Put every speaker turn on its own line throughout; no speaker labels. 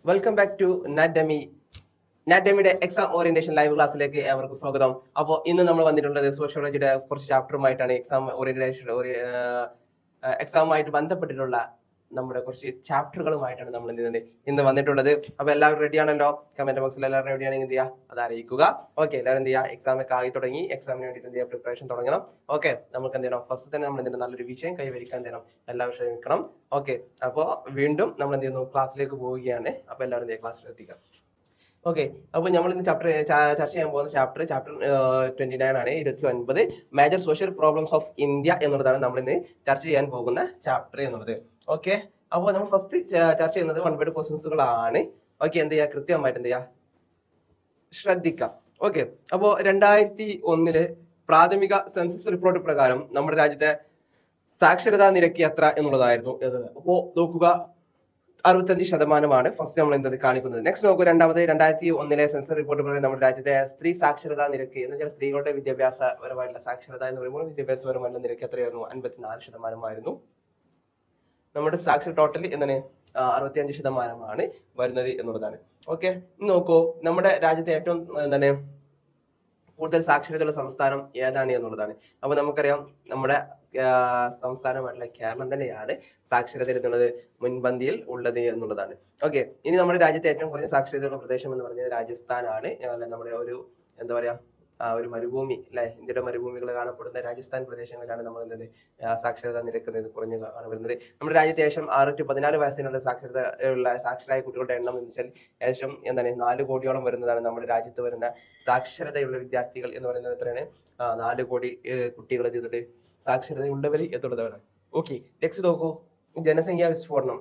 Welcome back to നാറ്റമി. നാറ്റമിയുടെ exam orientation live ക്ലാസ്സിലേക്ക് ഏവർക്കും സ്വാഗതം. അപ്പോൾ ഇന്ന് നമ്മൾ വന്നിട്ടുള്ളത് സോഷ്യോളജിയുടെ കുറച്ച് ചാപ്റ്ററുമായിട്ടാണ്. എക്സാമുമായിട്ട് ബന്ധപ്പെട്ടിട്ടുള്ള നമ്മുടെ കുറച്ച് ചാപ്റ്ററുകളുമായിട്ടാണ് നമ്മൾ ഇന്ന് വന്നിട്ടുള്ളത്. അപ്പൊ എല്ലാവരും റെഡി ആണല്ലോ? കമന്റ് ബോക്സിൽ എല്ലാവരും റെഡി ആണെങ്കിൽ എന്ത് ചെയ്യുക, അത് അറിയിക്കുക. ഓക്കെ, എല്ലാവരും എന്ത് ചെയ്യുക, എക്സാം ഒക്കെ ആയി തുടങ്ങി, എക്സാമിന് വേണ്ടിയിട്ട് എന്ത് ചെയ്യുക, പ്രിപ്പറേഷൻ തുടങ്ങണം. ഓക്കെ, നമുക്ക് എന്ത് ചെയ്യണം, ഫസ്റ്റ് തന്നെ നമ്മൾ നല്ലൊരു വിഷയം കൈവരിക്കാൻ തരണം, എല്ലാവരും ശ്രമിക്കണം. ഓക്കെ, അപ്പോൾ വീണ്ടും നമ്മൾ എന്ത് ചെയ്യുന്നു, ക്ലാസ്സിലേക്ക് പോവുകയാണ്. അപ്പൊ എല്ലാവരും എന്ത് ചെയ്യുക, ക്ലാസ്സിൽ എത്തിക്കാം. ഓക്കെ, അപ്പോൾ നമ്മൾ ഇന്ന് ചർച്ച ചെയ്യാൻ പോകുന്ന ചാപ്റ്റർ 29 ആണ്, 29 major social problems of India എന്നുള്ളതാണ് നമ്മൾ ഇന്ന് ചർച്ച ചെയ്യാൻ പോകുന്ന ചാപ്റ്റർ എന്നുള്ളത്. ഓക്കെ, അപ്പോൾ നമ്മൾ ഫസ്റ്റ് ചർച്ച ചെയ്യുന്നത് 1 വേർഡ് ക്വസ്റ്റ്യൻസുകളാണ്. ഓക്കെ, എന്ത് ചെയ്യുക, കൃത്യമായിട്ട് എന്ത് ചെയ്യുക, ശ്രദ്ധിക്കാം. ഓക്കെ, അപ്പോൾ 2001 പ്രാഥമിക സെൻസസ് റിപ്പോർട്ട് പ്രകാരം നമ്മുടെ രാജ്യത്തെ സാക്ഷരതാ നിരക്ക് എത്ര എന്നുള്ളതായിരുന്നു. അപ്പോൾ നോക്കുക, 65% ഫസ്റ്റ് നമ്മൾ എന്തത് കാണിക്കുന്നത്. നെക്സ്റ്റ് നോക്കൂ, 2001 സെൻസസ് റിപ്പോർട്ട് പ്രകാരം നമ്മുടെ രാജ്യത്തെ സ്ത്രീ സാക്ഷരതാ നിരക്ക് എന്ന് വെച്ചാൽ സ്ത്രീകളുടെ വിദ്യാഭ്യാസപരമായിട്ടുള്ള സാക്ഷരത എന്ന് പറയുമ്പോൾ വിദ്യാഭ്യാസപരമായിട്ടുള്ള നിരക്ക് എത്രയായിരുന്നു? 54% നമ്മുടെ സാക്ഷര ടോട്ടൽ എന്താണ് 65% വരുന്നത് എന്നുള്ളതാണ്. ഓക്കെ, നോക്കൂ, നമ്മുടെ രാജ്യത്തെ ഏറ്റവും എന്താണ് കൂടുതൽ സാക്ഷരതയുള്ള സംസ്ഥാനം ഏതാണ് എന്നുള്ളതാണ്. അപ്പൊ നമുക്കറിയാം, നമ്മുടെ സംസ്ഥാനമായിട്ടുള്ള കേരളം തന്നെയാണ് സാക്ഷരത എന്നുള്ളത് മുൻപന്തിയിൽ ഉള്ളത് എന്നുള്ളതാണ്. ഓക്കെ, ഇനി നമ്മുടെ രാജ്യത്തെ ഏറ്റവും കുറഞ്ഞ സാക്ഷരതയുള്ള പ്രദേശം എന്ന് പറഞ്ഞത് രാജസ്ഥാനാണ്. നമ്മുടെ ഒരു എന്താ പറയാ, ഒരു മരുഭൂമി അല്ലെ, ഇന്ത്യയുടെ മരുഭൂമികൾ കാണപ്പെടുന്ന രാജസ്ഥാൻ പ്രദേശങ്ങളിലാണ് നമ്മൾ എന്തത് സാക്ഷരതാ നിരക്ക് കുറഞ്ഞു വരുന്നത്. നമ്മുടെ രാജ്യത്ത് ഏകദേശം 6 to 14 വയസ്സിനുള്ള സാക്ഷരരായ കുട്ടികളുടെ എണ്ണം എന്ന് വെച്ചാൽ ഏകദേശം 4 കോടിയോളം വരുന്നതാണ്. നമ്മുടെ രാജ്യത്ത് വരുന്ന സാക്ഷരതയുള്ള വിദ്യാർത്ഥികൾ എന്ന് പറയുന്നത് എത്രയാണ്? 4 കോടി കുട്ടികൾ ചെയ്തിട്ട് സാക്ഷരതയുള്ളവർ എന്നുള്ളതാണ്. ഓക്കെ, നെക്സ്റ്റ് നോക്കൂ, ജനസംഖ്യാ വിസ്ഫോടനം.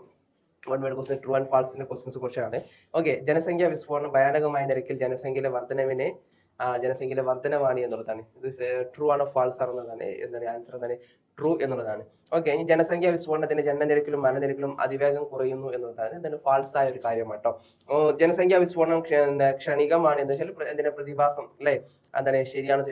1 വേർഡ് ക്വസ്റ്റ്യൻ, ട്രൂ ആൻഡ് ഫാൾസിന്റെ ക്വസ്റ്റ്യൻസ് കുറിച്ചാണ്. ഓക്കെ, ജനസംഖ്യാ വിസ്ഫോടനം ഭയാനകമായ നിരക്കിൽ ജനസംഖ്യയിലെ വർധനവാണ് എന്നുള്ളതാണ്. ഇത് ട്രൂ ആണോ ഫാൾസ് ആണെന്നതാണ് എന്താണ് ആൻസർ, എന്താണ് ട്രൂ എന്നുള്ളതാണ്. ഓക്കെ, ഇനി ജനസംഖ്യാ വിസ്ഫോടനത്തിന്റെ ജനനനിരക്കിലും മരണനിരക്കിലും അതിവേഗം കുറയുന്നു എന്നുള്ളതാണ് എന്താണ് ഫാൾസ് ആയ ഒരു കാര്യം കേട്ടോ. ജനസംഖ്യാ വിസ്ഫോടനം ക്ഷണികമാണ് എന്ന് വെച്ചാൽ എന്തിനാ പ്രതിഭാസം അല്ലെ, എന്താണ് ശരിയാണ്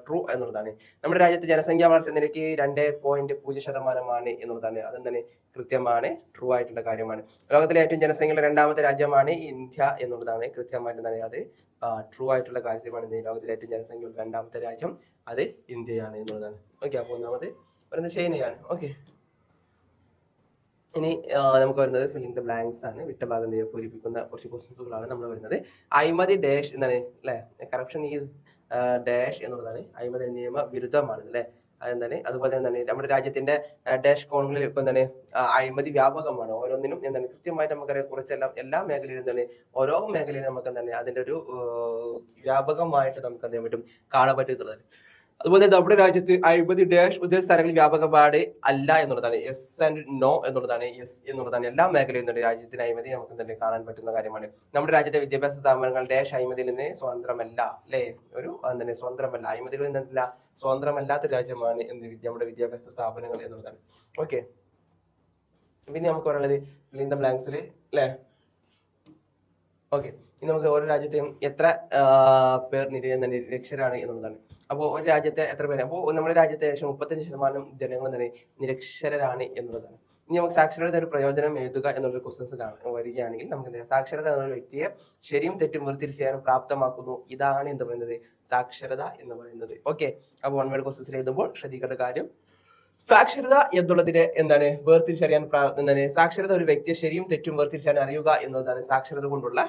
ട്രൂ എന്നുള്ളതാണ്. നമ്മുടെ രാജ്യത്ത് ജനസംഖ്യാ വളർച്ച നിരക്ക് 2.0% എന്നുള്ളതാണ്. അതെന്താണ് കൃത്യമാണ്, ട്രൂ ആയിട്ടുള്ള കാര്യമാണ്. ലോകത്തിലെ ഏറ്റവും ജനസംഖ്യയുള്ള 2ാമത്തെ രാജ്യമാണ് ഇന്ത്യ എന്നുള്ളതാണ്. കൃത്യമായിട്ട് എന്താണ് അത് ട്രൂ ആയിട്ടുള്ള കാര്യമാണ്. ലോകത്തിലെ ഏറ്റവും ജനസംഖ്യയുള്ള 2ാമത്തെ രാജ്യം അത് ഇന്ത്യയാണ് എന്നുള്ളതാണ്. ഓക്കെ, അപ്പോൾ ഒന്നാമത് പറയുന്നത് ചൈനയാണ്. ഓക്കെ, ഇനി നമുക്ക് വരുന്നത് ഫില്ലിംഗ് ദ ബ്ലാങ്ക്സ് ആണ്. വിട്ട ഭാഗം പൂരിപ്പിക്കുന്ന കുറച്ച് ക്വസ്റ്റ്യൻസുകളാണ് നമ്മൾ വരുന്നത്. അഴിമതി ഡാഷ് എന്താണ് അല്ലെ, കറപ്ഷൻ ഈസ് ഡാഷ് എന്നുള്ളതാണ്. അഴിമതി നിയമ വിരുദ്ധമാണ് അല്ലെ, അതെന്താണ്. അതുപോലെ തന്നെ നമ്മുടെ രാജ്യത്തിന്റെ ഡാഷ് കോണുകളിൽ ഇപ്പൊ എന്താണ് അഴിമതി വ്യാപകമാണ്. ഓരോന്നിനും എന്താണ് കൃത്യമായിട്ട് നമുക്കറിയാം, കുറച്ചെല്ലാം എല്ലാ മേഖലയിലും എന്താണ് ഓരോ മേഖലയിലും നമുക്ക് എന്താണ് അതിന്റെ ഒരു വ്യാപകമായിട്ട് നമുക്ക് എന്ത് ചെയ്യാൻ പറ്റും, കാണാൻ പറ്റുന്നത്. അതുപോലെ നമ്മുടെ രാജ്യത്ത് അഴിമതി ഡാഷ് ഉദ്ദേശ സ്ഥലങ്ങളിൽ വ്യാപകപാട് അല്ല എന്നുള്ളതാണ്. യെസ് ആൻഡ് നോ എന്നുള്ളതാണ്. യെസ് എന്നുള്ളതാണ്. എല്ലാ മേഖലയും രാജ്യത്തിന് അഴിമതി നമുക്ക് തന്നെ കാണാൻ പറ്റുന്ന കാര്യമാണ്. നമ്മുടെ രാജ്യത്തെ വിദ്യാഭ്യാസ സ്ഥാപനങ്ങൾ ഡാഷ് അഴിമതിയിൽ നിന്ന് സ്വതന്ത്രമല്ല അല്ലെ, ഒരു എന്താണ് സ്വതന്ത്രമല്ല, അഴിമതികളിൽ നിന്നല്ല സ്വതന്ത്രമല്ലാത്ത രാജ്യമാണ് നമ്മുടെ വിദ്യാഭ്യാസ സ്ഥാപനങ്ങൾ എന്നുള്ളതാണ്. ഓക്കെ, പിന്നെ നമുക്ക് പറയുന്നത് ഫില്ലിംഗ് ദ ബ്ലാങ്ക്സിൽ അല്ലെ. ഓക്കെ, ഇനി നമുക്ക് ഓരോ രാജ്യത്തെയും എത്ര പേർ നിരക്ഷരാണ് എന്നുള്ളതാണ്. അപ്പോൾ ഒരു രാജ്യത്തെ എത്ര പേര്, അപ്പോൾ നമ്മുടെ രാജ്യത്തെ ഏകദേശം 35% ജനങ്ങൾ തന്നെ നിരക്ഷരരാണ് എന്നുള്ളതാണ്. ഇനി നമുക്ക് സാക്ഷരത ഒരു പ്രയോജനം എഴുതുക എന്നുള്ള ക്വസ്റ്റ്യൻസ് വരികയാണെങ്കിൽ നമുക്ക് സാക്ഷരത എന്ന വ്യക്തിയെ ശരിയും തെറ്റും വേർതിരിച്ചറിയാൻ പ്രാപ്തമാക്കുന്നു. ഇതാണ് എന്ത് പറയുന്നത്, സാക്ഷരത എന്ന് പറയുന്നത്. ഓക്കെ, അപ്പോൾ 1 വേർഡ് ക്വസ്റ്റ്യൻസിൽ എഴുതുമ്പോൾ ശ്രദ്ധിക്കേണ്ട കാര്യം, സാക്ഷരത എന്നുള്ളതിനെ എന്താണ് വേർതിരിച്ചറിയാൻ എന്താണ് സാക്ഷരത ഒരു വ്യക്തിയെ ശരിയും തെറ്റും വേർതിരിച്ചറിയാൻ അറിയുക എന്നുള്ളതാണ് സാക്ഷരത കൊണ്ടുള്ള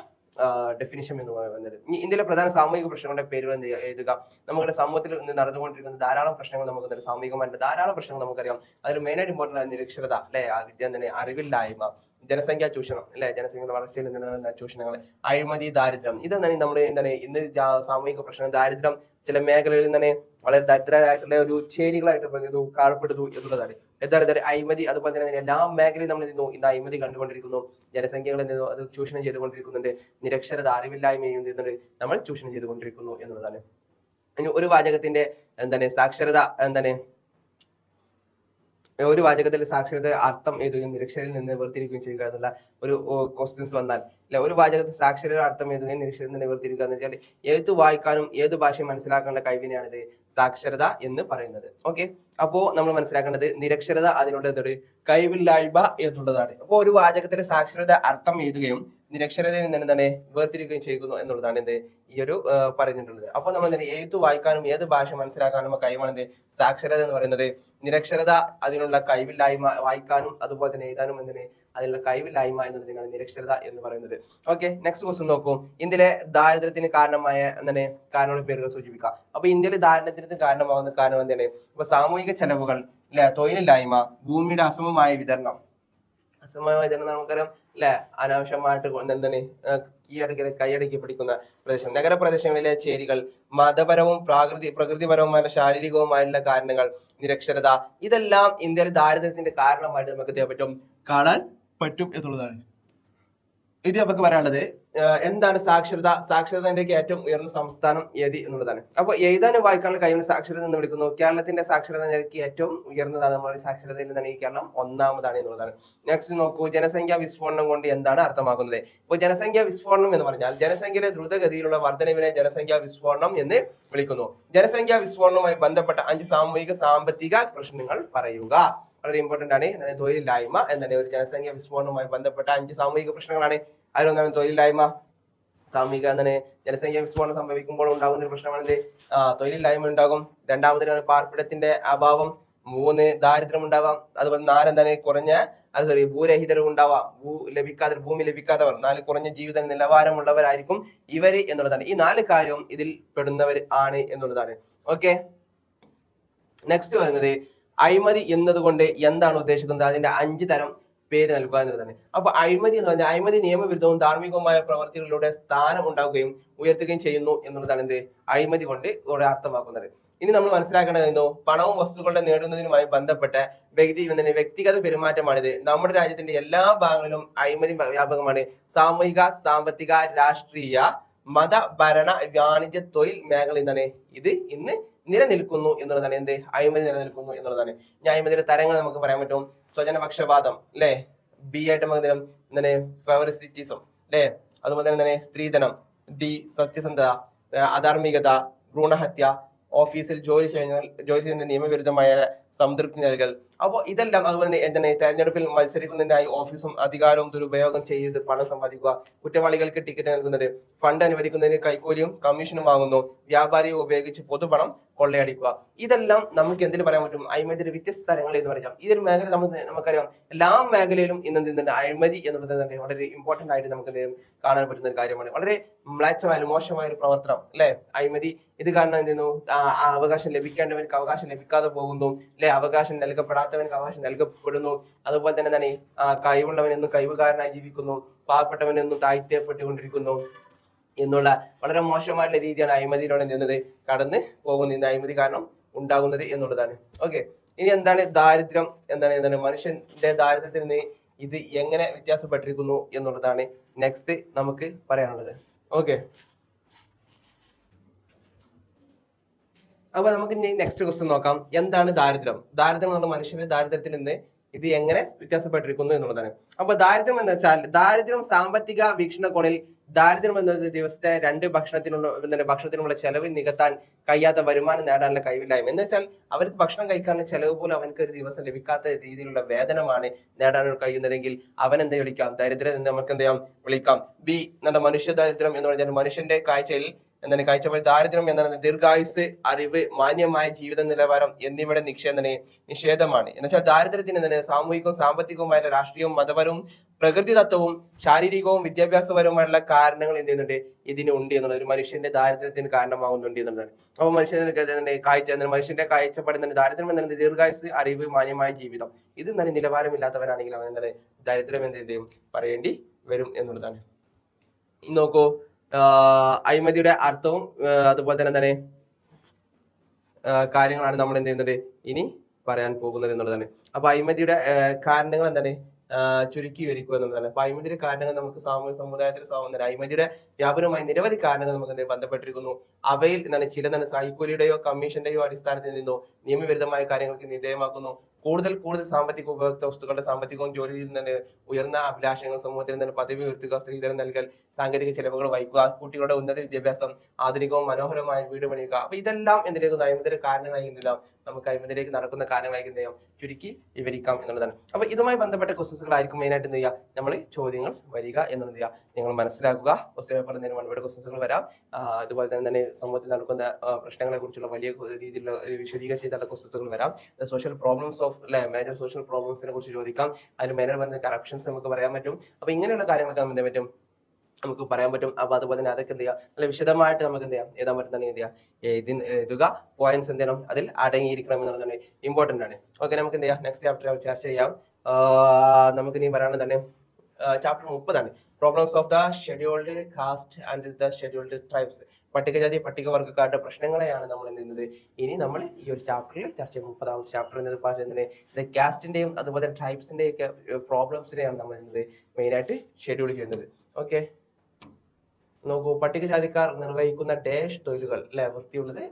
ഡെഫിനിഷൻ എന്ന് പറയുന്നത്. ഇന്ത്യയിലെ പ്രധാന സാമൂഹിക പ്രശ്നങ്ങളുടെ പേരുകൾ എഴുതുക. നമ്മുടെ സമൂഹത്തിൽ നടന്നുകൊണ്ടിരിക്കുന്ന ധാരാളം പ്രശ്നങ്ങൾ നമുക്ക് സാമൂഹികമായിട്ട് ധാരാളം പ്രശ്നങ്ങൾ നമുക്കറിയാം. അതിൽ മെയിനായിട്ട് ഇമ്പോർട്ടൻ്റ് ആണ് നിരക്ഷരത അല്ലെ, എന്താണ് അറിവില്ലായ്മ, ജനസംഖ്യാ ചൂഷണം അല്ലെ, ജനസംഖ്യയുടെ വളർച്ചയിൽ നിന്നുള്ള ചൂഷണങ്ങൾ, അഴിമതി, ദാരിദ്ര്യം. ഇതെന്താണ് നമ്മുടെ എന്താണ് ഇന്ന് സാമൂഹിക പ്രശ്നം. ദാരിദ്ര്യം ചില മേഖലകളിൽ തന്നെ വളരെ ദരിദ്രരായിട്ടുള്ള ഒരു ചേരികളായിട്ട് കാണപ്പെടുന്നു എന്നുള്ളതാണ്. അഴിമതി, അതുപോലെ തന്നെ എല്ലാ മേഖലയും നമ്മൾ ഇന്ന് അഴിമതി കണ്ടുകൊണ്ടിരിക്കുന്നു. ജനസംഖ്യകൾ അത് ചൂഷണം ചെയ്തുകൊണ്ടിരിക്കുന്നുണ്ട്. നിരക്ഷരത, അറിവില്ലായ്മയും നമ്മൾ ചൂഷണം ചെയ്തുകൊണ്ടിരിക്കുന്നു എന്നുള്ളതാണ്. ഇനി ഒരു വാചകത്തിന്റെ എന്താണ് സാക്ഷരത എന്താണ് ഒരു വാചകത്തിൽ സാക്ഷരത അർത്ഥം എഴുതുകയും നിരക്ഷരയിൽ നിന്ന് വേർതിരിക്കുകയും ചെയ്യുക എന്നുള്ള ഒരു ക്വസ്റ്റ്യൻസ് വന്നാൽ അല്ലെ, ഒരു വാചകത്തിൽ സാക്ഷരത അർത്ഥം എഴുതുകയും നിരക്ഷരയിൽ നിന്ന് വേർതിരിക്കുക എന്ന് വെച്ചാൽ എഴുത്ത് വായിക്കാനും ഏത് ഭാഷയും മനസ്സിലാക്കാനുള്ള കഴിവിനെയാണിത് സാക്ഷരത എന്ന് പറയുന്നത്. ഓക്കെ, അപ്പോ നമ്മൾ മനസ്സിലാക്കേണ്ടത് നിരക്ഷരത അതിനുള്ള എന്തൊരു കഴിവില്ലായ്മ എന്നുള്ളതാണ്. അപ്പോൾ ഒരു വാചകത്തിലെ സാക്ഷരത അർത്ഥം എഴുതുകയും നിരക്ഷരതയിൽ നിന്ന് തന്നെ വേർതിരിക്കുകയും ചെയ്യുന്നു എന്നുള്ളതാണ് എന്ത് ഈ ഒരു പറഞ്ഞിട്ടുള്ളത്. അപ്പോൾ നമ്മൾ എന്താണ് എഴുത്ത് വായിക്കാനും ഏത് ഭാഷ മനസ്സിലാക്കാനും കഴിവാണ് എന്ത് സാക്ഷരത എന്ന് പറയുന്നത്. നിരക്ഷരത അതിനുള്ള കഴിവില്ലായ്മ, വായിക്കാനും അതുപോലെ തന്നെ എഴുതാനും എന്തിന് അതിനുള്ള കഴിവില്ലായ്മ എന്നതിനാണ് നിരക്ഷരത എന്ന് പറയുന്നത്. ഓക്കെ, നെക്സ്റ്റ് ക്വസ്റ്റ്യൻ നോക്കൂ. ഇന്ത്യയിലെ ദാരിദ്ര്യത്തിന് കാരണമായ എന്താണ് കാരണങ്ങളുടെ പേരുകൾ സൂചിപ്പിക്കാം. അപ്പൊ ഇന്ത്യയിലെ ദാരിദ്ര്യത്തിന് കാരണമാകുന്ന കാരണം എന്താണ്? ഇപ്പൊ സാമൂഹിക ചെലവുകൾ, അല്ലെ, തൊഴിലില്ലായ്മ, ഭൂമിയുടെ അസമമായ വിതരണം. അസമമായ വിതരണം നമുക്കറിയാം അല്ലെ, അനാവശ്യമായിട്ട് എന്താണ് കൈയടക്കി പിടിക്കുന്ന പ്രദേശം. നഗരപ്രദേശങ്ങളിലെ ചേരികൾ, മതപരവും പ്രകൃതിപരവുമായ ശാരീരികവുമായുള്ള കാരണങ്ങൾ, നിരക്ഷരത, ഇതെല്ലാം ഇന്ത്യയിലെ ദാരിദ്ര്യത്തിന്റെ കാരണമായിട്ട് നമുക്ക് എന്ത് ചെയ്യാൻ പറ്റും, കാണാൻ പറ്റും എന്നുള്ളതാണ്. ഇത് നമുക്ക് പറയാനുള്ളത് എന്താണ് സാക്ഷരത. സാക്ഷരതയുടെ ഏറ്റവും ഉയർന്ന സംസ്ഥാനം ഏത് എന്നുള്ളതാണ്. അപ്പൊ എഴുതാനും വായിക്കാനുള്ള കഴിവിന് സാക്ഷരത എന്ന് വിളിക്കുന്നു. കേരളത്തിന്റെ സാക്ഷരത നിരക്ക് ഏറ്റവും ഉയർന്നതാണ്. നമ്മുടെ സാക്ഷരതയിൽ നിന്നാണ് ഈ കേരളം ഒന്നാമതാണ് എന്നുള്ളതാണ്. നെക്സ്റ്റ് നോക്കൂ, ജനസംഖ്യാ വിസ്ഫോടനം കൊണ്ട് എന്താണ് അർത്ഥമാക്കുന്നത്? ഇപ്പൊ ജനസംഖ്യാ വിസ്ഫോടനം എന്ന് പറഞ്ഞാൽ ജനസംഖ്യയിലെ ദ്രുതഗതിയിലുള്ള വർധനവിനെ ജനസംഖ്യാ വിസ്ഫോടനം എന്ന് വിളിക്കുന്നു. ജനസംഖ്യാ വിസ്ഫോടനവുമായി ബന്ധപ്പെട്ട 5 സാമൂഹിക സാമ്പത്തിക പ്രശ്നങ്ങൾ പറയുക. വളരെ ഇമ്പോർട്ടന്റ് ആണ്. തൊഴിലില്ലായ്മ എന്താണ് ഒരു ജനസംഖ്യാ വിസ്ഫോടനവുമായി ബന്ധപ്പെട്ട 5 സാമൂഹിക പ്രശ്നങ്ങളാണ്. അതിലൊന്നാണ് തൊഴിലില്ലായ്മ. സാമൂഹിക എന്താണ് ജനസംഖ്യ വിസ്ഫോടനം സംഭവിക്കുമ്പോൾ ഉണ്ടാകുന്ന ഒരു പ്രശ്നമാണ് തൊഴിലില്ലായ്മ ഉണ്ടാകും. രണ്ടാമതിനാണ് പാർപ്പിടത്തിന്റെ അഭാവം. 3 ദാരിദ്ര്യം ഉണ്ടാവാം. അതുപോലെ 4 എന്താണ് കുറഞ്ഞ ഭൂരഹിതരും ഉണ്ടാവാം. ഭൂമി ലഭിക്കാത്തവർ. 4 കുറഞ്ഞ ജീവിത നിലവാരമുള്ളവരായിരിക്കും ഇവര് എന്നുള്ളതാണ്. ഈ 4 കാര്യവും ഇതിൽ പെടുന്നവർ ആണ് എന്നുള്ളതാണ്. ഓക്കെ, നെക്സ്റ്റ് പറയുന്നത് അഴിമതി എന്നതുകൊണ്ട് എന്താണ് ഉദ്ദേശിക്കുന്നത്? അതിന്റെ 5 തരം പേര് നൽകുക എന്നുള്ളതാണ്. അപ്പൊ അഴിമതി എന്ന് പറഞ്ഞാൽ അഴിമതി നിയമവിരുദ്ധവും ധാർമ്മികവുമായ പ്രവർത്തികളിലൂടെ സ്ഥാനം ഉണ്ടാക്കുകയും ഉയർത്തുകയും ചെയ്യുന്നു എന്നുള്ളതാണ് എന്ത് അഴിമതി കൊണ്ട് ഇവിടെ അർത്ഥമാക്കുന്നത്. ഇനി നമ്മൾ മനസ്സിലാക്കേണ്ടത് പണവും വസ്തുക്കളുടെ നേടുന്നതിനുമായി ബന്ധപ്പെട്ട വ്യക്തിഗത പെരുമാറ്റമാണിത്. നമ്മുടെ രാജ്യത്തിന്റെ എല്ലാ ഭാഗങ്ങളിലും അഴിമതി വ്യാപകമാണ്. സാമൂഹിക, സാമ്പത്തിക, രാഷ്ട്രീയ, മത, ഭരണ, വാണിജ്യ, തൊഴിൽ മേഖല എന്താണ് ഇത് ഇന്ന് നിലനിൽക്കുന്നു എന്നുള്ളതാണ്. എന്ത് അഴിമതി നിലനിൽക്കുന്നു എന്നുള്ളതാണ്. ഇനി അഴിമതിയുടെ തരങ്ങൾ നമുക്ക് പറയാൻ പറ്റും. സ്വജനപക്ഷപാതം, അല്ലെ, ബി ആയിട്ട് നമുക്ക് എന്താണ് ഫേവറിറ്റിസം, അല്ലെ, അതുപോലെ തന്നെ സ്ത്രീധനം, ഡി സത്യസന്ധത, അധാർമികത, ഭ്രൂണഹത്യ, ഓഫീസിൽ ജോലി ചെയ്യുന്ന നിയമവിരുദ്ധമായ സംതൃപ്തി നൽകൽ. അപ്പോൾ ഇതെല്ലാം അതുപോലെ തന്നെ എന്താണ് തെരഞ്ഞെടുപ്പിൽ മത്സരിക്കുന്നതിനായി ഓഫീസും അധികാരവും ദുരുപയോഗം ചെയ്ത് പണം സമ്പാദിക്കുക, കുറ്റവാളികൾക്ക് ടിക്കറ്റ് നൽകുന്നത്, ഫണ്ട് അനുവദിക്കുന്നതിന് കൈക്കൂലിയും കമ്മീഷനും വാങ്ങുന്നു, വ്യാപാരിയെ ഉപയോഗിച്ച് പൊതുപണം കൊള്ളയടിക്കുക. ഇതെല്ലാം നമുക്ക് എന്തിനു പറയാൻ പറ്റും? അഴിമതിയുടെ വ്യത്യസ്ത തരങ്ങൾ എന്ന് പറയാം. ഇതൊരു മേഖല നമുക്കറിയാം എല്ലാ മേഖലയിലും ഇന്ന് അഴിമതി എന്നുള്ളത് തന്നെ വളരെ ഇമ്പോർട്ടന്റ് ആയിട്ട് നമുക്ക് കാണാൻ പറ്റുന്ന ഒരു കാര്യമാണ്. വളരെ മ്ലേച്ഛമായ മോശമായ ഒരു പ്രവർത്തനം, അല്ലെ, അഴിമതി. ഇത് കാരണം എന്തെയ്യുന്നു? അവകാശം ലഭിക്കേണ്ടവർക്ക് അവകാശം ലഭിക്കാതെ പോകുന്നു, അല്ലെ, അവകാശം നൽകപ്പെടാത്തവർക്ക് അവകാശം നൽകപ്പെടുന്നു. അതുപോലെ തന്നെ എന്താണ് കഴിവുള്ളവനെന്നും കഴിവുകാരനായി ജീവിക്കുന്നു, പാവപ്പെട്ടവനെന്നും താഴ്ത്തപ്പെട്ടുകൊണ്ടിരിക്കുന്നു എന്നുള്ള വളരെ മോശമായിട്ടുള്ള രീതിയാണ് അഴിമതിയിലൂടെ എന്തുന്നത് കടന്ന് പോകുന്നത്. ഇന്ന് അഴിമതി കാരണം ഉണ്ടാകുന്നത് എന്നുള്ളതാണ്. ഓക്കെ, ഇനി എന്താണ് ദാരിദ്ര്യം? എന്താണ് മനുഷ്യന്റെ ദാരിദ്ര്യത്തിൽ നിന്ന് ഇത് എങ്ങനെ വ്യത്യാസപ്പെട്ടിരിക്കുന്നു എന്നുള്ളതാണ് നെക്സ്റ്റ് നമുക്ക് പറയാനുള്ളത്. ഓക്കെ, അപ്പൊ നമുക്ക് ഇനി നെക്സ്റ്റ് ക്വസ്റ്റ്യൻ നോക്കാം. എന്താണ് ദാരിദ്ര്യം? ദാരിദ്ര്യം എന്നുള്ള മനുഷ്യന്റെ ദാരിദ്ര്യത്തിൽ നിന്ന് ഇത് എങ്ങനെ വ്യത്യാസപ്പെട്ടിരിക്കുന്നു എന്നുള്ളതാണ്. അപ്പൊ ദാരിദ്ര്യം എന്ന് വെച്ചാൽ ദാരിദ്ര്യം സാമ്പത്തിക വീക്ഷണകോണിൽ ദാരിദ്ര്യം എന്നത് ദിവസത്തെ 2 ഭക്ഷണത്തിനുള്ള ചെലവ് നികത്താൻ കഴിയാത്ത വരുമാനം നേടാനുള്ള കഴിവില്ലായ്മ. എന്ന് വെച്ചാൽ അവർക്ക് ഭക്ഷണം കഴിക്കാനുള്ള ചെലവ് പോലും അവർക്ക് ഒരു ദിവസം ലഭിക്കാത്ത രീതിയിലുള്ള വേതനമാണ് നേടാൻ കഴിയുന്നതെങ്കിൽ അവൻ എന്താ വിളിക്കാം? ദരിദ്രം എന്ന് നമുക്ക് എന്ത് ചെയ്യാം വിളിക്കാം. ബി എന്താണ് മനുഷ്യ ദാരിദ്ര്യം എന്ന് പറഞ്ഞാൽ മനുഷ്യന്റെ കാഴ്ചയിൽ കാഴ്ചപ്പാട് ദാരിദ്ര്യം എന്താണ് ദീർഘായുസ്, അറിവ്, മാന്യമായ ജീവിത നിലവാരം എന്നിവയുടെ നിഷേധമാണ്. എന്നുവെച്ചാൽ ദാരിദ്ര്യത്തിന് സാമൂഹികവും സാമ്പത്തികവുമായ രാഷ്ട്രീയവും മതപരവും പ്രകൃതിദത്തവും ശാരീരികവും വിദ്യാഭ്യാസപരവുമായുള്ള കാരണങ്ങൾ എന്ത് ചെയ്യുന്നുണ്ട് ഇതിനുണ്ട് എന്നുള്ളത് ഒരു മനുഷ്യന്റെ ദാരിദ്ര്യത്തിന് കാരണമാകുന്നുണ്ട് എന്നുള്ളതാണ്. അപ്പൊ മനുഷ്യന്റെ കാഴ്ചപ്പാട് ദാരിദ്ര്യം എന്താണ് ദീർഘായുസ്, അറിവ്, മാന്യമായ ജീവിതം. ഇത് തന്നെ നിലവാരമില്ലാത്തവരാണെങ്കിൽ അവൻ എന്താണ് ദാരിദ്ര്യം എന്ത് ചെയ്യും പറയേണ്ടി വരും എന്നുള്ളതാണ്. നോക്കൂ, അഴിമതിയുടെ അർത്ഥവും അതുപോലെ തന്നെ എന്താണ് കാര്യങ്ങളാണ് നമ്മൾ എന്ത് ചെയ്യുന്നത് ഇനി പറയാൻ പോകുന്നത് എന്നുള്ളതാണ്. അപ്പൊ അഴിമതിയുടെ കാരണങ്ങൾ എന്താണ് ചുരുക്കി വരിക്കുക എന്നുള്ളതാണ്. അപ്പൊ അഴിമതിയുടെ കാരണങ്ങൾ നമുക്ക് സാമൂഹിക സമുദായത്തിൽ അഴിമതിയുടെ വ്യാപനമായി നിരവധി കാരണങ്ങൾ നമുക്ക് ബന്ധപ്പെട്ടിരിക്കുന്നു. അവയിൽ ചില കൈക്കൂലിയുടെയോ കമ്മീഷന്റെയോ അടിസ്ഥാനത്തിൽ നിന്നോ നിയമവിരുദ്ധമായ കാര്യങ്ങൾക്ക് വിധേയമാക്കുന്നു. കൂടുതൽ കൂടുതൽ സാമ്പത്തിക ഉപഭോക്തൃ വസ്തുക്കളുടെ സാമ്പത്തികവും ജോലിയിൽ നിന്ന് ഉയർന്ന അഭിലാഷങ്ങൾ സമൂഹത്തിൽ നിന്ന് പദവി ഉയർത്തുക, സ്ത്രീധനം നൽകൽ, സാങ്കേതിക ചെലവുകൾ വഹിക്കുക, കുട്ടികളുടെ ഉന്നത വിദ്യാഭ്യാസം, ആധുനികവും മനോഹരമായ വീട് പണിയുക. അപ്പൊ ഇതെല്ലാം എന്തിലേക്ക് അഴിമതിയുടെ കാരണമായിരുന്നില്ല, നമുക്ക് അഴിമതിയിലേക്ക് നടക്കുന്ന കാരണമായിരിക്കും എന്ത് ചെയ്യാം, ചുരുക്കി വിവരിക്കാം എന്നുള്ളതാണ്. അപ്പൊ ഇതുമായി ബന്ധപ്പെട്ട ക്വസ്റ്റ്യൻസുകളായിരിക്കും മെയിനായിട്ട് എന്ത് ചെയ്യുക, നമ്മൾ ചോദ്യങ്ങൾ വരിക എന്നുള്ളത് ചെയ്യുക, നിങ്ങൾ മനസ്സിലാക്കുക. ക്വസ്റ്റ്യൻ പേപ്പറിൽ നിന്ന് വൺവേഡ് ക്വസ്റ്റ്യൻസുകൾ വരാം. അതുപോലെ തന്നെ സമൂഹത്തിൽ നടക്കുന്ന പ്രശ്നങ്ങളെ കുറിച്ചുള്ള വലിയ രീതിയിലുള്ള വിശദീകരിച്ച് ചെയ്തുള്ള ക്വസ്റ്റ്യൻസുകൾ വരാം. Social problems of major social പ്രോബ്ലംസിനെ കുറിച്ച് ചോദിക്കാം. അതിന് മെയിനായിട്ട് പറയുന്ന കറപ്ഷൻസ് നമുക്ക് പറയാൻ പറ്റും. അപ്പൊ ഇങ്ങനെയുള്ള കാര്യങ്ങളൊക്കെ നമുക്ക് എന്ത് പറ്റും, നമുക്ക് പറയാൻ പറ്റും. അപ്പൊ അതുപോലെ തന്നെ അതൊക്കെ എന്ത് ചെയ്യാം, നല്ല വിശദമായിട്ട് നമുക്ക് എന്ത് ചെയ്യാം, എഴുതാൻ പറ്റുന്ന എന്ത് ചെയ്യാം, എഴുതുക. പോയിന്റ്സ് എന്ത് ചെയ്യണം, അതിൽ അടങ്ങിയിരിക്കണം എന്നുള്ളത് ഇമ്പോർട്ടന്റ് ആണ്. ഓക്കെ, നമുക്ക് എന്ത് ചെയ്യാം, നെക്സ്റ്റ് ചാപ്റ്റർ ചർച്ച ചെയ്യാം. നമുക്ക് ഇനി പറയാനുള്ളത് തന്നെ chapter 30 problems of the scheduled caste and the scheduled tribes. പട്ടികജാതി പട്ടികവർഗക്കാരുടെ പ്രശ്നങ്ങളെയാണ് നമ്മൾ എന്ത് ചെയ്യുന്നത്, ഇനി നമ്മൾ ഈ ഒരു ചാപ്റ്ററിൽ ചർച്ച ചെയ്യും. 30ാമത്തെ ചാപ്റ്റർ എന്നത് പറയുന്നത് കാസ്റ്റിന്റെയും അതുപോലെ ട്രൈബ്സിന്റെയും ഒക്കെ പ്രോബ്ലംസിനെയാണ് നമ്മൾ എന്ത് മെയിനായിട്ട് ഷെഡ്യൂൾ ചെയ്യുന്നത്. ഓക്കെ, നോക്കൂ, പട്ടികജാതിക്കാർ നിർവഹിക്കുന്ന ഡാഷ് തൊഴിലുകൾ അല്ലെ, വൃത്തിയുള്ളത്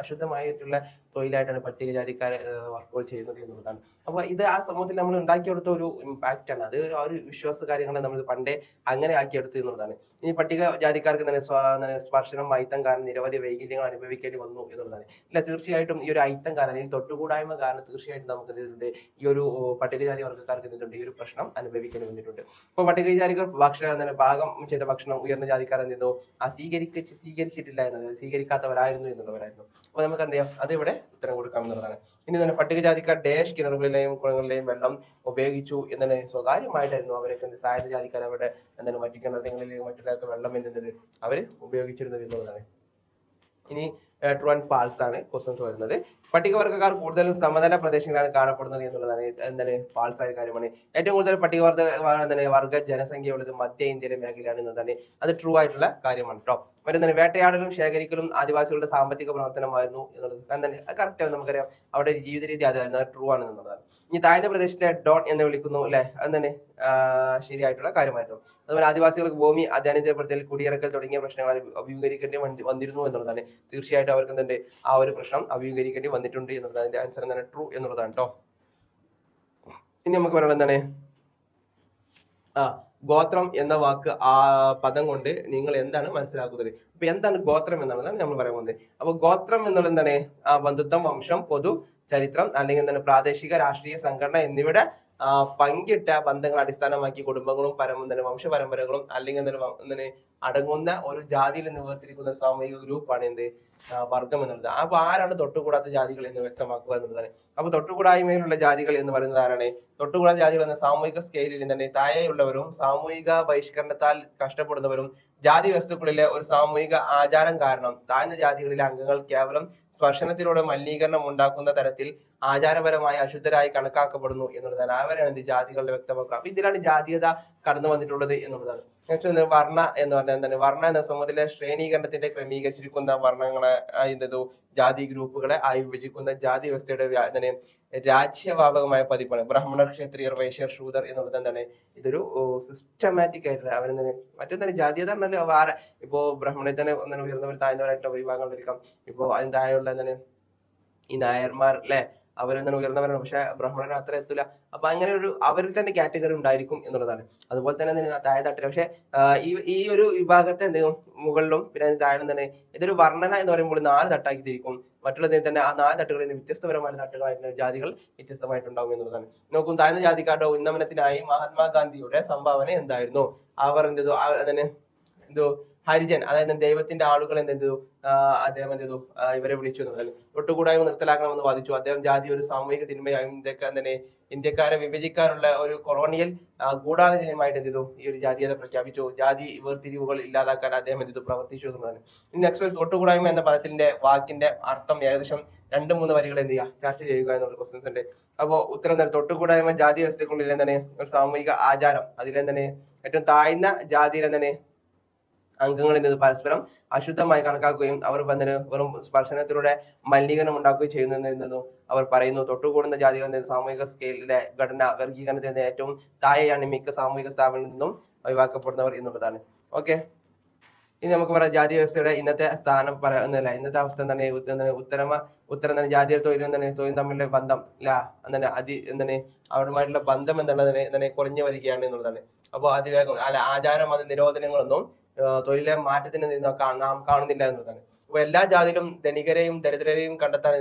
അശുദ്ധമായിട്ടുള്ള തൊഴിലായിട്ടാണ് പട്ടികജാതിക്കാർ വർക്കുകൾ ചെയ്യുന്നത് എന്നുള്ളതാണ്. അപ്പൊ ഇത് ആ സമൂഹത്തിൽ നമ്മൾ ഉണ്ടാക്കിയെടുത്ത ഒരു ഇമ്പാക്റ്റ് ആണ്. അത് ആ ഒരു വിശ്വാസ കാര്യങ്ങളെ നമ്മൾ പണ്ടേ അങ്ങനെ ആക്കിയെടുത്തു എന്നുള്ളതാണ്. ഇനി പട്ടികജാതിക്കാർക്ക് തന്നെ സ്പർശനം അയിത്തം കാരണം നിരവധി വൈകല്യങ്ങൾ അനുഭവിക്കേണ്ടി വന്നു എന്നുള്ളതാണ്. ഇല്ല, തീർച്ചയായിട്ടും ഈ ഒരു അയിത്തം കാരണം അല്ലെങ്കിൽ തൊട്ടുകൂടായ്മ കാരണം തീർച്ചയായിട്ടും നമുക്ക് ഇതിന്റെ ഈ ഒരു പട്ടികജാതി വർഗ്ഗക്കാർക്ക് എന്തുണ്ട്, ഈ ഒരു പ്രശ്നം അനുഭവിക്കേണ്ടി വന്നിട്ടുണ്ട്. ഇപ്പൊ പട്ടികജാതിക്കാർ ഭക്ഷണം പാകം ചെയ്ത ഭക്ഷണം ഉയർന്ന ജാതിക്കാർ എന്ത് ചെയ്തു, സ്വീകരിച്ചിട്ടില്ല എന്നത്, സ്വീകരിക്കാത്തവരായിരുന്നു എന്നുള്ളവരായിരുന്നു. അപ്പൊ നമുക്ക് എന്ത് ചെയ്യാം, അത് ഇവിടെ ഉത്തരം കൊടുക്കാം എന്നുള്ളതാണ്. ഇനി തന്നെ പട്ടികജാതിക്കാർ ഡാഷ് കിണറുകളിലെയും കുളങ്ങളിലെയും വെള്ളം ഉപയോഗിച്ചു എന്നതിന് സ്വകാര്യമായിട്ടായിരുന്നു അവരൊക്കെ താഴ്ന്ന ജാതിക്കാർ അവിടെ എന്താണ് മറ്റു കിണറുകളിലെയും മറ്റുള്ളൊക്കെ വെള്ളം എന്നത് അവര് ഉപയോഗിച്ചിരുന്നത് എന്നുള്ളതാണ്. ഇനി ട്രൂ ആൻഡ് ഫാൾസ് ആണ് ക്വസ്റ്റ്യൻസ് വരുന്നത്. പട്ടികവർഗ്ഗക്കാർ കൂടുതലും സമതല പ്രദേശങ്ങളാണ് കാണപ്പെടുന്നത് എന്നുള്ളതാണ് എന്താണ് ഫാൾസ് ആയ കാര്യമാണ്. ഏറ്റവും കൂടുതൽ വർഗ്ഗ ജനസംഖ്യയുള്ളത് മധ്യ ഇന്ത്യയിലെ മേഖലയാണ് എന്നതാണ് അത് ട്രൂ ആയിട്ടുള്ള കാര്യമാണ് കേട്ടോ. മറ്റൊന്നാണ് വേട്ടയാടലും ശേഖരിക്കലും ആദിവാസികളുടെ സാമ്പത്തിക പ്രവർത്തനമായിരുന്നു എന്നുള്ളത് എന്താണ് കറക്റ്റ് ആണ്, നമുക്കറിയാം അവിടെ ജീവിത രീതി അതായിരുന്നു, ട്രൂ ആണ് എന്നുള്ളതാണ്. ഇനി താഴ്ന്ന പ്രദേശത്തെ ഡോൺ എന്ന് വിളിക്കുന്നു അല്ലെ, എന്താണ് ശരിയായിട്ടുള്ള കാര്യമായിരുന്നു. അതുപോലെ ആദിവാസികൾക്ക് ഭൂമി അധ്വാനിതപ്പെടുത്തൽ, കുടിയിറക്കൽ തുടങ്ങിയ പ്രശ്നങ്ങൾ അഭിമുഖീകരിക്കേണ്ടി വന്നിരുന്നു എന്നുള്ളതാണ്. തീർച്ചയായിട്ടും അവർക്ക് എന്തുണ്ട്, ആ ഒരു പ്രശ്നം അഭിമുഖീകരിക്കേണ്ടി വന്നിട്ടുണ്ട് എന്നുള്ളതാണ്. അതിന്റെ ആൻസർ എന്താണ്, ട്രൂ എന്നുള്ളതാണ് കേട്ടോ. ഇനി നമുക്ക് പറയുന്നത് എന്താണ്, ഗോത്രം എന്ന വാക്ക് ആ പദം കൊണ്ട് നിങ്ങൾ എന്താണ് മനസ്സിലാക്കുന്നത്. അപ്പൊ എന്താണ് ഗോത്രം എന്നുള്ളതാണ് നമ്മൾ പറയാൻ പോകുന്നത്. അപ്പൊ ഗോത്രം എന്നുള്ളത് എന്താണ്, ബന്ധുത്വം, വംശം, പൊതു ചരിത്രം അല്ലെങ്കിൽ എന്താണ് പ്രാദേശിക രാഷ്ട്രീയ സംഘടന എന്നിവയുടെ പങ്കിട്ട ബന്ധങ്ങൾ അടിസ്ഥാനമാക്കി കുടുംബങ്ങളും വംശപരമ്പരകളും അല്ലെങ്കിൽ എന്താണ് അടങ്ങുന്ന ഒരു ജാതിയിൽ നിന്ന് വേർതിരിക്കുന്ന ഒരു സാമൂഹിക ഗ്രൂപ്പാണ് എന്ത് വർഗം എന്നുള്ളത്. അപ്പൊ ആരാണ് തൊട്ടുകൂടാത്ത ജാതികൾ എന്ന് വ്യക്തമാക്കുക എന്നുള്ളതാണ്. അപ്പൊ തൊട്ടുകൂടായ്മയിലുള്ള ജാതികൾ എന്ന് പറയുന്നത് ആരാണ്, തൊട്ടുകൂടാത്ത ജാതികൾ എന്ന സാമൂഹിക സ്കെയിലിൽ തന്നെ താഴെയുള്ളവരും സാമൂഹിക ബഹിഷ്കരണത്താൽ കഷ്ടപ്പെടുന്നവരും ജാതി വസ്തുക്കളിലെ ഒരു സാമൂഹിക ആചാരം കാരണം താഴ്ന്ന ജാതികളിലെ അംഗങ്ങൾ കേവലം സ്പർശനത്തിലൂടെ മലിനീകരണം ഉണ്ടാക്കുന്ന തരത്തിൽ ആചാരപരമായി അശുദ്ധരായി കണക്കാക്കപ്പെടുന്നു എന്നുള്ളതാണ്. അവരാണ് ജാതികളുടെ വ്യക്തമാക്കുക. അപ്പൊ ഇതിലാണ് ജാതീയത കടന്നു വന്നിട്ടുള്ളത് എന്നുള്ളതാണ്. നെക്സ്റ്റ് വർണ്ണ എന്ന് പറഞ്ഞാൽ എന്താണ്, വർണ്ണ എന്ന സമൂഹത്തിലെ ശ്രേണീകരണത്തിന്റെ ക്രമീകരിച്ചിരിക്കുന്ന വർണ്ണങ്ങളെ ജാതി ഗ്രൂപ്പുകളെ ആയി വിഭജിക്കുന്ന ജാതി വ്യവസ്ഥയുടെ രാജ്യവ്യാപകമായ പതിപ്പാണ്. ബ്രാഹ്മണർ, ക്ഷത്രിയർ, വൈശ്യർ, ശൂദർ എന്നുള്ളത് എന്താണ്, ഇതൊരു സിസ്റ്റമാറ്റിക് ആയിട്ടുള്ള അവരെന്താണ് മറ്റെന്താണ് ജാതീയത പറഞ്ഞാൽ വേറെ ഇപ്പോ ബ്രാഹ്മണത്തിൽ തന്നെ ഒന്നും ഉയർന്നവർ താഴ്ന്നവരായിട്ടുള്ള വിഭാഗങ്ങൾ ഇരിക്കാം. ഇപ്പോ അതിന് താഴെയുള്ള എന്താണ് ഈ നായർമാർ അല്ലെ, അവരെന്താണ് ഉയർന്നവരാണ്, പക്ഷെ ബ്രാഹ്മണർ അത്ര എത്തൂല. അപ്പൊ അങ്ങനെ ഒരു അവരിൽ തന്നെ കാറ്റഗറി ഉണ്ടായിരിക്കും എന്നുള്ളതാണ്. അതുപോലെ തന്നെ താഴെ തട്ടില്ല, പക്ഷെ ഈ ഒരു വിഭാഗത്തെ എന്തെങ്കിലും മുകളിലും പിന്നെ താഴെ തന്നെ ഇതൊരു വർണ്ണന എന്ന് പറയുമ്പോൾ 4 തട്ടാക്കി തിരിക്കും. മറ്റുള്ളത് തന്നെ ആ 4 തട്ടുകളിൽ നിന്ന് വ്യത്യസ്തപരമായ തട്ടുകളായിട്ടുള്ള ജാതികൾ വ്യത്യസ്തമായിട്ടുണ്ടാവും എന്നുള്ളതാണ്. നോക്കും, താഴ്ന്ന ജാതിക്കാരുടെ ഉന്നമനത്തിനായി മഹാത്മാഗാന്ധിയുടെ സംഭാവന എന്തായിരുന്നു, അവർ എന്തെയ്തു അതിന് ഹരിജൻ അതായത് ദൈവത്തിന്റെ ആളുകൾ എന്തെയ്തു അദ്ദേഹം എന്തെയ്തു ഇവരെ വിളിച്ചു എന്നുള്ളതാണ്. തൊട്ടുകൂടായ്മ നിർത്തലാക്കണമെന്ന് വാദിച്ചു. അദ്ദേഹം ജാതി ഒരു സാമൂഹിക തിന്മയായും ഇന്ത്യക്കാരെ വിഭജിക്കാനുള്ള ഒരു കൊളോണിയൽ ഗൂഢാലോചനയുമായിട്ട് എന്തെയ്തു ഈ ഒരു ജാതീയത പ്രഖ്യാപിച്ചു. ജാതി വേർതിരിവുകൾ ഇല്ലാതാക്കാൻ അദ്ദേഹം എന്തെയ്തു പ്രവർത്തിച്ചു എന്നുള്ളതാണ്. നെക്സ്റ്റ് തൊട്ടുകൂടായ്മ എന്ന പദത്തിന്റെ വാക്കിന്റെ അർത്ഥം ഏകദേശം 2-3 വരികൾ എന്ത് ചെയ്യുക ചർച്ച ചെയ്യുക എന്നുള്ള ക്വസ്റ്റ്യൻസ് ഉണ്ട്. അപ്പോ ഉത്തരം എന്താണ്, തൊട്ടുകൂടായ്മ ജാതി വ്യവസ്ഥക്കുള്ളിൽ എന്താണ് ഒരു സാമൂഹിക ആചാരം, അതിലെന്താണ് ഏറ്റവും താഴ്ന്ന ജാതിയിൽ എന്താണ് അംഗങ്ങൾ എന്നത് പരസ്പരം അശുദ്ധമായി കണക്കാക്കുകയും അവർ വെറും സ്പർശനത്തിലൂടെ മലിനീകരണം ഉണ്ടാക്കുകയും ചെയ്യുന്നു അവർ പറയുന്നു. തൊട്ടുകൂടുന്ന ജാതികൾ സാമൂഹിക സ്കെയിലിലെ ഘടന വർഗീകരണത്തിന്റെ ഏറ്റവും താഴെയാണ് മിക്ക സാമൂഹിക സ്ഥാപനങ്ങളിൽ നിന്നും ഒഴിവാക്കപ്പെടുന്നവർ എന്നുള്ളതാണ്. ഓക്കെ, ഇനി നമുക്ക് പറയാം ജാതി വ്യവസ്ഥയുടെ ഇന്നത്തെ സ്ഥാനം പറയുന്നില്ല. ഇന്നത്തെ അവസ്ഥ എന്താണ്? ഉത്തരം എന്താണ്? ജാതിയും തൊഴിലും എന്താണ്? തൊഴിലും തമ്മിലുള്ള ബന്ധം എന്താണ് അവരുമായിട്ടുള്ള ബന്ധം എന്നുള്ളതിന് എന്താണ് കുറഞ്ഞു വരികയാണ് എന്നുള്ളതാണ്. അപ്പോൾ അതിവേഗം ആചാരം മത നിരോധനങ്ങളൊന്നും തൊഴിലെ മാറ്റത്തിന് നാം കാണുന്നില്ല എന്നുള്ളതാണ്. അപ്പൊ എല്ലാ ജാതിയിലും ധനികരെയും ദരിദ്രരെയും കണ്ടെത്താൻ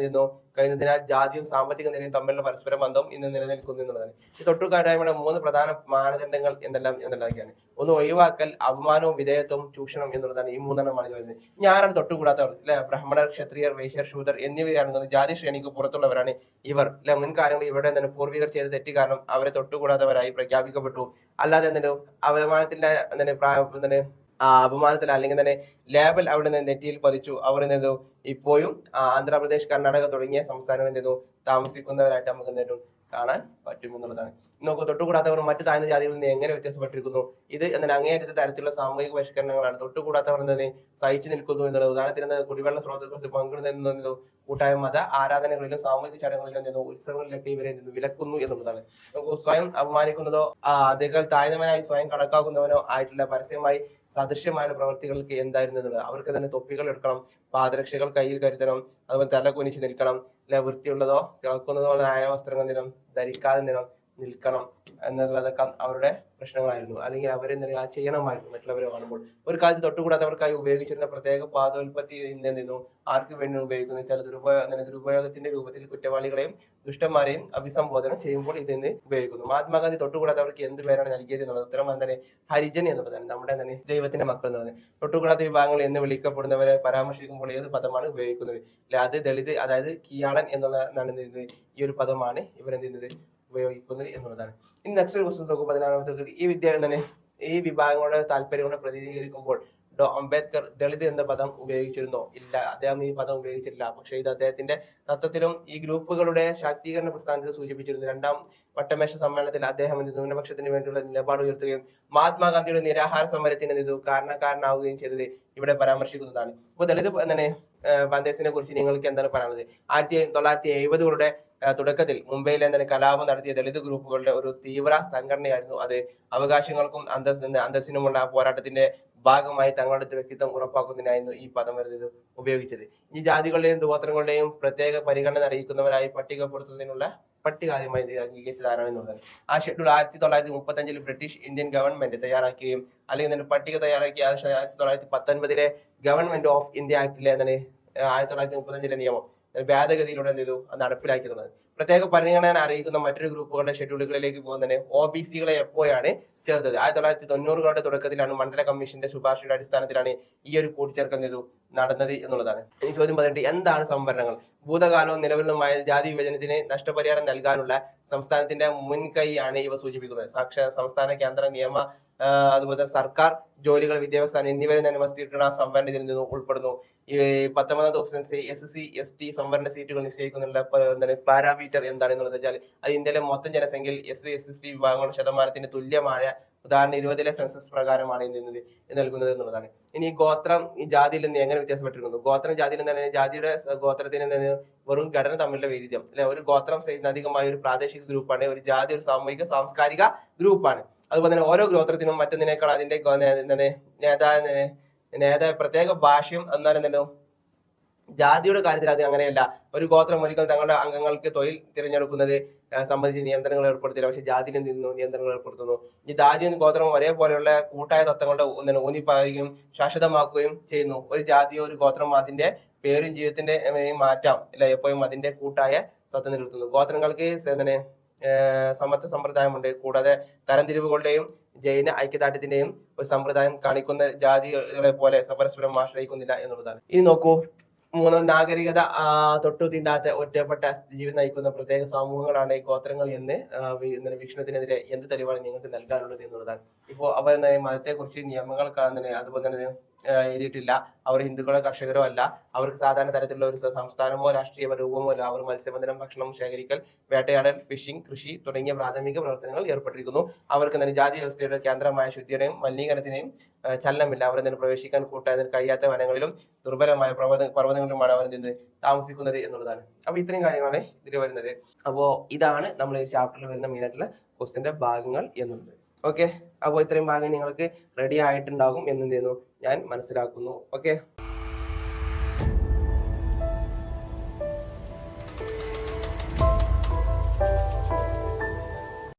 കഴിയുന്നതിനാൽ ജാതിയും സാമ്പത്തിക നിലയും തമ്മിലുള്ള പരസ്പര ബന്ധം ഇന്ന് നിലനിൽക്കുന്നു എന്നുള്ളതാണ്. ഈ തൊട്ടുകൂടായ്മയുടെ 3 പ്രധാന മാനദണ്ഡങ്ങൾ എന്തെല്ലാമൊക്കെയാണ്? ഒന്ന്, ഒഴിവാക്കൽ, അപമാനവും വിധേയത്വവും ചൂഷണം എന്നുള്ളതാണ്. ഈ 3 വരുന്നത്. ഇനി ആരാണ് തൊട്ടുകൂടാത്തവർ? ബ്രാഹ്മണർ, ക്ഷത്രിയർ, വൈശ്യർ, ശൂദ്രർ എന്നിവയാണ് ജാതി ശ്രേണിക്ക് പുറത്തുള്ളവരാണ് ഇവർ. മുൻകാലങ്ങളിൽ ഇവിടെ പൂർവികർ ചെയ്ത തെറ്റ് കാരണം അവരെ തൊട്ടുകൂടാത്തവരായി പ്രഖ്യാപിക്കപ്പെട്ടു. അല്ലാതെ അപമാനത്തിൽ അല്ലെങ്കിൽ തന്നെ ലേബൽ അവിടെ നിന്ന് നെറ്റിയിൽ പതിച്ചു. അവർ ഇപ്പോഴും ആന്ധ്രാപ്രദേശ്, കർണാടക തുടങ്ങിയ സംസ്ഥാനങ്ങളിൽ താമസിക്കുന്നവരായിട്ട് നമുക്ക് കാണാൻ പറ്റും എന്നുള്ളതാണ്. നോക്കൂ, തൊട്ടുകൂടാത്തവർ മറ്റു താഴ്ന്ന ജാതികളിൽ നിന്ന് എങ്ങനെ വ്യത്യാസപ്പെട്ടിരിക്കുന്നു? ഇത് അങ്ങേയറ്റത്തെ തരത്തിലുള്ള സാമൂഹിക പരിഷ്കരണങ്ങളാണ്. തൊട്ടുകൂടാത്തവർ സഹിച്ചു നിൽക്കുന്നു എന്നുള്ളത്. ഉദാഹരണത്തിന് കുടിവെള്ള സ്രോതസ്സുകൾ പങ്കിടുന്ന കൂട്ടായ മത ആരാധനകളിലും സാമൂഹിക ചടങ്ങുകളിലും ഉത്സവങ്ങളിലൊക്കെ ഇവരെ വിലക്കുന്നു എന്നുള്ളതാണ്. നമുക്ക് സ്വയം അപമാനിക്കുന്നതോ അതേക്കാൾ താഴ്ന്നവനായി സ്വയം കണക്കാക്കുന്നവനോ ആയിട്ടുള്ള പരസ്യമായി സദൃശ്യമായ പ്രവർത്തികൾക്ക് എന്തായിരുന്നു എന്നുള്ളത്. അവർക്ക് തൊപ്പികൾ എടുക്കണം, പാദരക്ഷകൾ കയ്യിൽ കരുതണം, അതുപോലെ തല കുനിച്ച് നിൽക്കണം, വൃത്തിയുള്ളതോ തിളക്കുന്നതോ ആയ വസ്ത്രങ്ങൾ ധരിക്കാതെ നിൽക്കണം എന്നുള്ളതൊക്കെ അവരുടെ പ്രശ്നങ്ങളായിരുന്നു. അല്ലെങ്കിൽ അവരെ ചെയ്യണമായിരുന്നു മറ്റുള്ളവരെ കാണുമ്പോൾ. ഒരു കാലത്ത് തൊട്ടുകൂടാത്തവർക്കായി ഉപയോഗിച്ചിരുന്ന പ്രത്യേക പാദോൽപത്തി ആർക്ക് വേണ്ടി ഉപയോഗിക്കുന്നു വെച്ചാൽ ദുരുപയോഗത്തിന്റെ രൂപത്തിൽ കുറ്റവാളികളെയും ദുഷ്ടന്മാരെയും അഭിസംബോധന ചെയ്യുമ്പോൾ ഇതിന് ഉപയോഗിക്കുന്നു. മഹാത്മാഗാന്ധി തൊട്ടുകൂടാത്തവർക്ക് എന്ത് പേരാണ് നൽകിയത് എന്നുള്ളത് ഉത്തരം ഹരിജൻ എന്നുള്ളതാണ്. നമ്മുടെ ദൈവത്തിന്റെ മക്കൾ എന്നുള്ളത്. തൊട്ടുകൂടാത്ത വിഭാഗങ്ങൾ എന്ന് വിളിക്കപ്പെടുന്നവരെ പരാമർശിക്കുമ്പോൾ ഏത് പദമാണ് ഉപയോഗിക്കുന്നത്? അത് ദളിത്, അതായത് കിയാളൻ എന്നുള്ള ഈ ഒരു പദമാണ് ഇവരെന്ത് ഉപയോഗിക്കുന്നത് എന്നുള്ളതാണ്. ഇനി നെക്സ്റ്റ് ക്വസ്റ്റ്യൻ നോക്കും. 14-ാമത്തെ ഈ വിഭാഗങ്ങളുടെ താല്പര്യങ്ങളെ പ്രതിനിധീകരിക്കുമ്പോൾ അംബേദ്കർ ദളിത് എന്ന പദം ഉപയോഗിച്ചിരുന്നോ? ഇല്ല, അദ്ദേഹം ഈ പദം ഉപയോഗിച്ചിട്ടില്ല. പക്ഷെ ഇത് അദ്ദേഹത്തിന്റെ തത്വത്തിലും ഈ ഗ്രൂപ്പുകളുടെ ശാക്തീകരണ പ്രസ്ഥാനത്തിൽ സൂചിപ്പിച്ചിരുന്നു. 2-ാം വട്ടമേശ സമ്മേളനത്തിൽ അദ്ദേഹം ന്യൂനപക്ഷത്തിന് വേണ്ടിയുള്ള നിലപാട് ഉയർത്തുകയും മഹാത്മാഗാന്ധിയുടെ നിരാഹാര സമരത്തിന് കാരണക്കാരനാവുകയും ചെയ്തത് ഇവിടെ പരാമർശിക്കുന്നതാണ്. അപ്പോൾ ദളിത് ബാന്തേഴ്സിനെ കുറിച്ച് നിങ്ങൾക്ക് എന്താണ് പറയാനുള്ളത്? 1970-കളുടെ തുടക്കത്തിൽ മുംബൈയിലെ കലാപം നടത്തിയ ദളിത് ഗ്രൂപ്പുകളുടെ ഒരു തീവ്ര സംഘടനയായിരുന്നു അത്. അവകാശങ്ങൾക്കും അന്തസ്സിനുമുള്ള പോരാട്ടത്തിന്റെ ഭാഗമായി തങ്ങളുടെ വ്യക്തിത്വം ഉറപ്പാക്കുന്നതിനായിരുന്നു ഈ പദം ഉപയോഗിച്ചത്. ഈ ജാതികളുടെയും ഗോത്രങ്ങളുടെയും പ്രത്യേക പരിഗണന അറിയിക്കുന്നവരായി പട്ടികപ്പെടുത്തുന്നതിനുള്ള പട്ടിക ആദ്യമായി അംഗീകരിച്ചത് ആരാണെന്നുള്ളത്. ആ ഷെഡ്യൂൾ 1935 ബ്രിട്ടീഷ് ഇന്ത്യൻ ഗവൺമെന്റ് തയ്യാറാക്കുകയും അല്ലെങ്കിൽ പട്ടിക തയ്യാറാക്കിയ 1919 ഗവൺമെന്റ് ഓഫ് ഇന്ത്യ ആക്ടിലെ 1935 നിയമം ഭേദഗതിയിലൂടെ നടപ്പിലാക്കുന്നത്. പ്രത്യേക പരിഗണന അറിയിക്കുന്ന മറ്റൊരു ഗ്രൂപ്പുകളുടെ ഷെഡ്യൂളുകളിലേക്ക് പോകുന്നതിന് OBC-കളെ എപ്പോഴാണ് ചേർത്തത്? 1990-കളുടെ തുടക്കത്തിലാണ്. മണ്ഡല കമ്മീഷന്റെ ശുപാർശയുടെ അടിസ്ഥാനത്തിലാണ് ഈ ഒരു കൂട്ടിച്ചേർക്കൽ നടന്നത് എന്നുള്ളതാണ്. ഇനി ചോദ്യം 18, എന്താണ് സംവരണങ്ങൾ? ഭൂതകാലവും നിലവിലുമായ ജാതി വിഭജനത്തിന് നഷ്ടപരിഹാരം നൽകാനുള്ള സംസ്ഥാനത്തിന്റെ മുൻകൈയാണ് ഇവ സൂചിപ്പിക്കുന്നത്. സംസ്ഥാന കേന്ദ്ര നിയമ അതുപോലെ സർക്കാർ ജോലികൾ, വിദ്യാഭ്യാസം എന്നിവരെ വ്യവസ്ഥിക്കുന്ന സംവരണത്തിൽ നിന്ന് ഉൾപ്പെടുന്നു. ഈ 19ാമത്തെ സെൻസസ് SC ST സംവരണ സീറ്റുകൾ നിശ്ചയിക്കുന്നുള്ള പാരാമീറ്റർ എന്താണെന്നുള്ളത് വെച്ചാൽ അത് ഇന്ത്യയിലെ മൊത്തം ജനസംഖ്യയിൽ SC ST വിഭാഗങ്ങളുടെ ശതമാനത്തിന് തുല്യമായ ഉദാഹരണം 20-ലെ സെൻസസ് പ്രകാരമാണ് നൽകുന്നത് എന്നുള്ളതാണ്. ഇനി ഗോത്രം ഈ ജാതിയിൽ നിന്ന് എങ്ങനെ വ്യത്യാസപ്പെട്ടിരിക്കുന്നു? ഗോത്രം ജാതിയിൽ ജാതിയുടെ ഗോത്രത്തിന് വെറും ഘടന തമ്മിലുള്ള വൈരുദ്ധ്യം. ഒരു ഗോത്രം അധികമായ ഒരു പ്രാദേശിക ഗ്രൂപ്പാണ്. ഒരു ജാതി ഒരു സാമൂഹിക സാംസ്കാരിക ഗ്രൂപ്പാണ്. അതുപോലെ തന്നെ ഓരോ ഗോത്രത്തിനും മറ്റൊന്നിനേക്കാൾ അതിന്റെ നേതാവ് പ്രത്യേക ഭാഷയും എന്നാലും ജാതിയുടെ കാര്യത്തിൽ അത് അങ്ങനെയല്ല. ഒരു ഗോത്രം ഒരിക്കൽ തങ്ങളുടെ അംഗങ്ങൾക്ക് തൊഴിൽ തിരഞ്ഞെടുക്കുന്നത് സംബന്ധിച്ച് നിയന്ത്രണങ്ങൾ ഏർപ്പെടുത്തില്ല. പക്ഷെ ജാതിയിൽ നിന്ന് നിയന്ത്രണങ്ങൾ ഏർപ്പെടുത്തുന്നു. ഈ ജാതിയും ഗോത്രവും ഒരേപോലെയുള്ള കൂട്ടായ തത്വങ്ങളുടെ ഊന്നിപ്പാകുകയും ശാശ്വതമാക്കുകയും ചെയ്യുന്നു. ഒരു ജാതിയോ ഒരു ഗോത്രമോ അതിന്റെ പേരും ജീവിതത്തിന്റെ മാറ്റാം എപ്പോഴും അതിന്റെ കൂട്ടായ തത്വം നിലനിർത്തുന്നു. ഗോത്രങ്ങൾക്ക് സമത്വ സമ്പ്രദായമുണ്ട്. കൂടാതെ തരംതിരിവുകളുടെയും ജൈന ഐക്യദാർഢ്യത്തിന്റെയും ഒരു സമ്പ്രദായം കാണിക്കുന്ന ജാതികളെ പോലെ പരസ്പരം ആശ്രയിക്കുന്നില്ല എന്നുള്ളതാണ്. ഇനി നോക്കൂ, 3 നാഗരികത തൊട്ടു തീണ്ടാത്ത ഒറ്റപ്പെട്ട ജീവിതം നയിക്കുന്ന പ്രത്യേക സമൂഹങ്ങളാണ് ഈ ഗോത്രങ്ങൾ എന്ന് വീക്ഷണത്തിനെതിരെ എന്ത് തെളിവാണ് നിങ്ങൾക്ക് നൽകാനുള്ളത് എന്നുള്ളതാണ്. ഇപ്പോൾ അവർ മതത്തെ കുറിച്ച് നിയമങ്ങൾ അതുപോലെ തന്നെ എഴുതിയിട്ടില്ല. അവർ ഹിന്ദുക്കളോ കർഷകരോ അല്ല. അവർക്ക് സാധാരണ തരത്തിലുള്ള ഒരു സംസ്ഥാനമോ രാഷ്ട്രീയ രൂപമോ അല്ല. അവർ മത്സ്യബന്ധനം, ഭക്ഷണം ശേഖരിക്കൽ, വേട്ടയാടൽ, ഫിഷിംഗ്, കൃഷി തുടങ്ങിയ പ്രാഥമിക പ്രവർത്തനങ്ങൾ ഏർപ്പെട്ടിരിക്കുന്നു. അവർക്ക് ജാതി വ്യവസ്ഥയുടെ കേന്ദ്രമായ ശുദ്ധിയുടെയും മലിനീകരണത്തിനെയും ചലനമില്ല. അവർ പ്രവേശിക്കാൻ കഴിയാത്ത വനങ്ങളിലും ദുർബലമായ പർവ്വതങ്ങളിലുമാണ് അവർ താമസിക്കുന്നത് എന്നുള്ളതാണ്. അപ്പൊ ഇത്രയും കാര്യങ്ങളാണ് ഇതിൽ വരുന്നത്. അപ്പോ ഇതാണ് നമ്മൾ ഈ ചാപ്റ്ററിൽ വരുന്ന മെയിൻ ആയിട്ടുള്ള ക്വസ്റ്റ്യന്റെ ഭാഗങ്ങൾ എന്നുള്ളത്. ഓക്കെ. അപ്പോൾ ഇത്രയും ഭാഗം നിങ്ങൾക്ക് റെഡി ആയിട്ടുണ്ടാകും എന്ന് എന്ത് ചെയ്യുന്നു ഞാൻ മനസ്സിലാക്കുന്നു. ഓക്കെ.